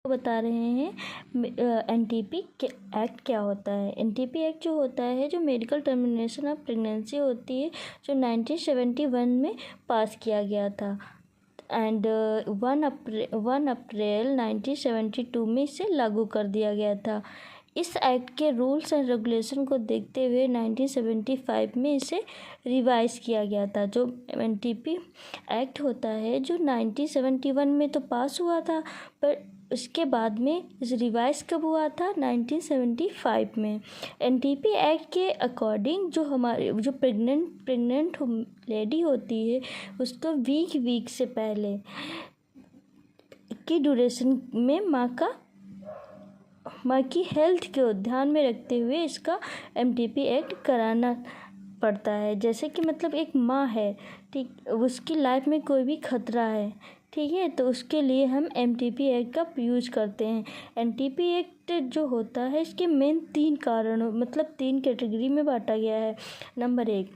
बता रहे हैं एनटीपी एक्ट क्या होता है। एनटीपी एक्ट जो होता है, जो मेडिकल टर्मिनेशन ऑफ प्रेगनेंसी होती है, जो 1971 में पास किया गया था एंड 1 अप्रैल 1972 में इसे लागू कर दिया गया था। इस एक्ट के रूल्स एंड रेगुलेशन को देखते हुए 1975 में इसे रिवाइज किया गया था। जो एनटीपी एक्ट होता है, जो 1971 में तो पास हुआ था, पर उसके बाद में इसे रिवाइज कब हुआ था? 1975 में। एनटीपी एक्ट के अकॉर्डिंग जो हमारे जो प्रेग्नेंट लेडी होती है, उसको वीक से पहले की ड्यूरेशन में माँ की हेल्थ को ध्यान में रखते हुए इसका एनटीपी एक्ट कराना पड़ता है। जैसे कि मतलब एक माँ है, ठीक, उसकी लाइफ में कोई भी खतरा है, ठीक है, तो उसके लिए हम एनटीपी एक्ट का यूज करते हैं। एनटीपी एक्ट जो होता है, इसके मेन 3 कारण मतलब 3 कैटेगरी में बांटा गया है। नंबर 1,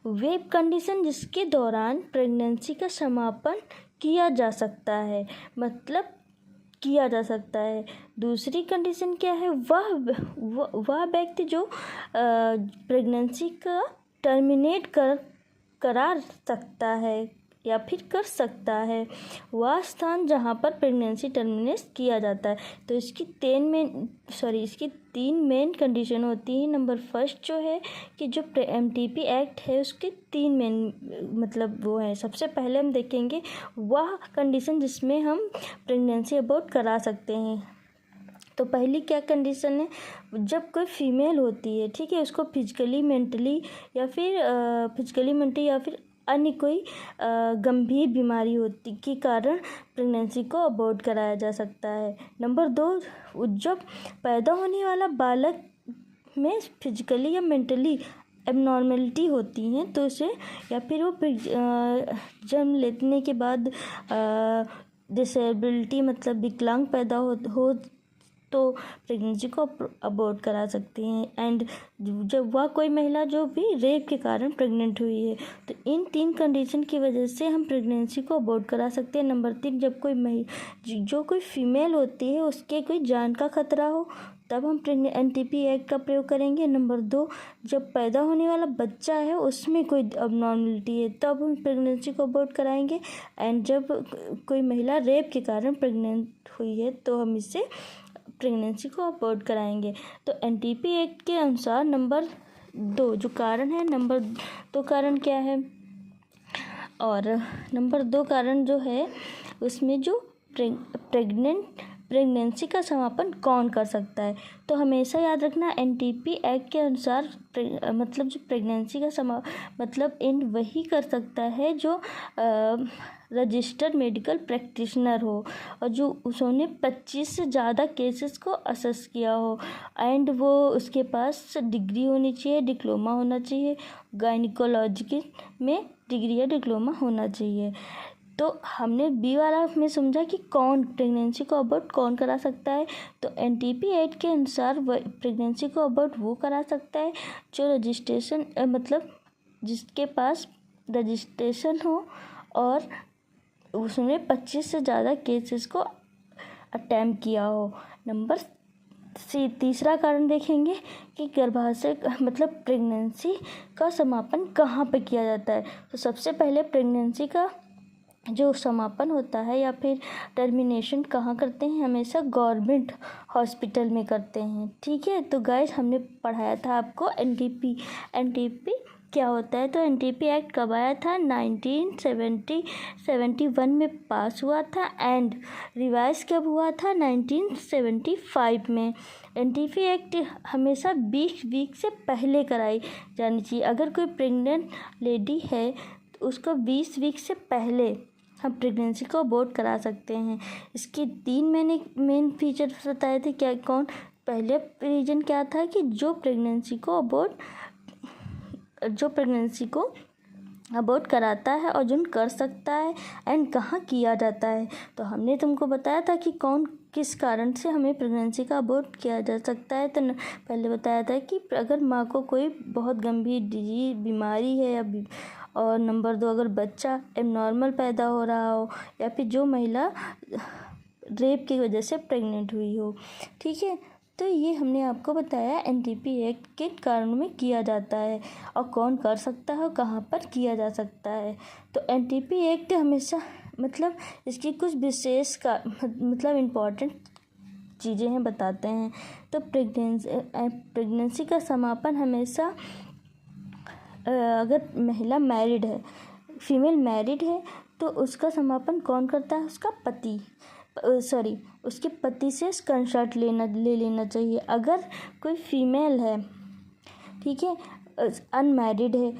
वेब कंडीशन, जिसके दौरान प्रेगनेंसी का समापन किया जा सकता है, मतलब किया जा सकता है। दूसरी कंडीशन क्या है? वह व्यक्ति जो प्रेगनेंसी का टर्मिनेट करा सकता है या फिर कर सकता है, वह स्थान जहाँ पर प्रेगनेंसी टर्मिनेट किया जाता है। तो इसकी 3 मेन कंडीशन होती है। नंबर फर्स्ट जो है कि जो एनटीपी एक्ट है, उसके 3 मेन मतलब वो है। सबसे पहले हम देखेंगे वह कंडीशन जिसमें हम प्रेगनेंसी अबॉर्ट करा सकते हैं। तो पहली क्या कंडीशन है? जब कोई फीमेल होती है, ठीक है, उसको फिजिकली मेंटली या फिर अन्य कोई गंभीर बीमारी होती के कारण प्रेगनेंसी को अबॉर्ट कराया जा सकता है। नंबर 2, जब पैदा होने वाला बालक में फिजिकली या मेंटली एबनॉर्मेलिटी होती हैं, तो उसे या फिर वो जन्म लेने के बाद डिसेबिलिटी मतलब विकलांग पैदा हो तो प्रेगनेंसी को अबॉर्ट करा सकते हैं। एंड जब वह कोई महिला जो भी रेप के कारण प्रेग्नेंट हुई है, तो इन 3 कंडीशन की वजह से हम प्रेगनेंसी को अबॉर्ट करा सकते हैं। नंबर 3, जब कोई फीमेल होती है, उसके कोई जान का खतरा हो, तब हम एनटीपी एक्ट का प्रयोग करेंगे। नंबर 2, जब पैदा होने वाला बच्चा है, उसमें कोई अबनॉर्मलिटी है, तब हम प्रेगनेंसी को अबॉर्ट कराएंगे। एंड जब कोई महिला रेप के कारण प्रेग्नेंट हुई है, तो हम इससे प्रेगनेंसी को अबॉर्ट कराएंगे। तो एनटीपी एक्ट के अनुसार नंबर 2 जो कारण है, नंबर 2 कारण क्या है, और नंबर 2 कारण जो है, उसमें जो प्रेगनेंसी का समापन कौन कर सकता है। तो हमेशा याद रखना, एनटीपी एक्ट के अनुसार मतलब जो प्रेगनेंसी का मतलब एंड वही कर सकता है जो रजिस्टर्ड मेडिकल प्रैक्टिशनर हो और जो उसने 25 से ज़्यादा केसेस को असेस किया हो, एंड वो उसके पास डिग्री होनी चाहिए, डिप्लोमा होना चाहिए, गायनिकोलॉजी में डिग्री या डिप्लोमा होना चाहिए। तो हमने बी वाला में समझा कि कौन प्रेगनेंसी को अबॉर्ट कौन करा सकता है। तो एनटीपी एक्ट के अनुसार प्रेगनेंसी को अबॉर्ट वो करा सकता है जो रजिस्ट्रेशन मतलब जिसके पास रजिस्ट्रेशन हो और उसने 25 से ज़्यादा केसेस को अटेम्प्ट किया हो। नंबर तीसरा कारण देखेंगे कि गर्भाशय मतलब प्रेगनेंसी का समापन कहाँ पे किया जाता है। तो सबसे पहले प्रेगनेंसी का जो समापन होता है या फिर टर्मिनेशन कहाँ करते हैं? हमेशा गवर्नमेंट हॉस्पिटल में करते हैं, ठीक है। तो गाइस, हमने पढ़ाया था आपको एनटीपी क्या होता है। तो एनटीपी एक्ट कब आया था? 1971 में पास हुआ था एंड रिवाइज कब हुआ था? 1975 में। एनटीपी एक्ट हमेशा 20 वीक से पहले कराई जानी चाहिए। अगर कोई प्रेग्नेंट लेडी है, तो उसको 20 वीक से पहले हम प्रेगनेंसी को अबॉर्ट करा सकते हैं। इसके 3 मैंने मेन फीचर्स बताए थे। क्या कौन? पहले रीजन क्या था कि जो प्रेगनेंसी को अबॉर्ट कराता है और जो कर सकता है एंड कहाँ किया जाता है। तो हमने तुमको बताया था कि किस कारण से हमें प्रेगनेंसी का अबॉर्ट किया जा सकता है। तो पहले बताया था कि अगर माँ को कोई बहुत गंभीर बीमारी है और नंबर 2, अगर बच्चा एबनॉर्मल पैदा हो रहा हो या फिर जो महिला रेप की वजह से प्रेग्नेंट हुई हो। ठीक है, तो ये हमने आपको बताया एनटीपी एक्ट किन कारणों में किया जाता है और कौन कर सकता है और कहाँ पर किया जा सकता है। तो एनटीपी एक्ट हमेशा मतलब इसकी कुछ विशेष का मतलब इम्पॉर्टेंट चीज़ें हैं बताते हैं। तो प्रेगनेंसी का समापन हमेशा अगर महिला मैरिड है, फीमेल मैरिड है, तो उसका समापन कौन करता है? उसका पति, उसके पति से कंसर्ट ले लेना चाहिए। अगर कोई फीमेल है, ठीक है, अनमैरिड है,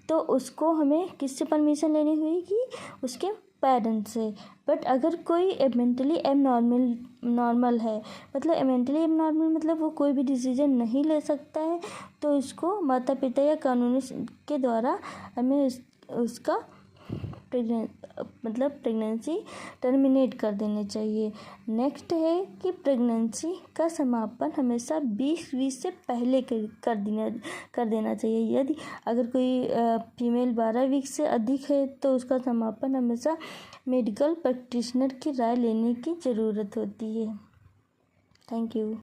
तो उसको हमें किससे परमिशन लेनी होगी? उसके पेरेंट्स से। बट अगर कोई मेंटली नॉर्मल है, मतलब मेंटली एबनॉर्मल मतलब वो कोई भी डिसीजन नहीं ले सकता है, तो उसको माता पिता या कानूनी के द्वारा हमें उसका प्रेगनेंसी टर्मिनेट कर देनी चाहिए। नेक्स्ट है कि प्रेगनेंसी का समापन हमेशा 20 से पहले कर देना चाहिए। यदि अगर कोई फीमेल 12 वीक से अधिक है तो उसका समापन हमेशा मेडिकल प्रैक्टिशनर की राय लेने की ज़रूरत होती है। Thank you.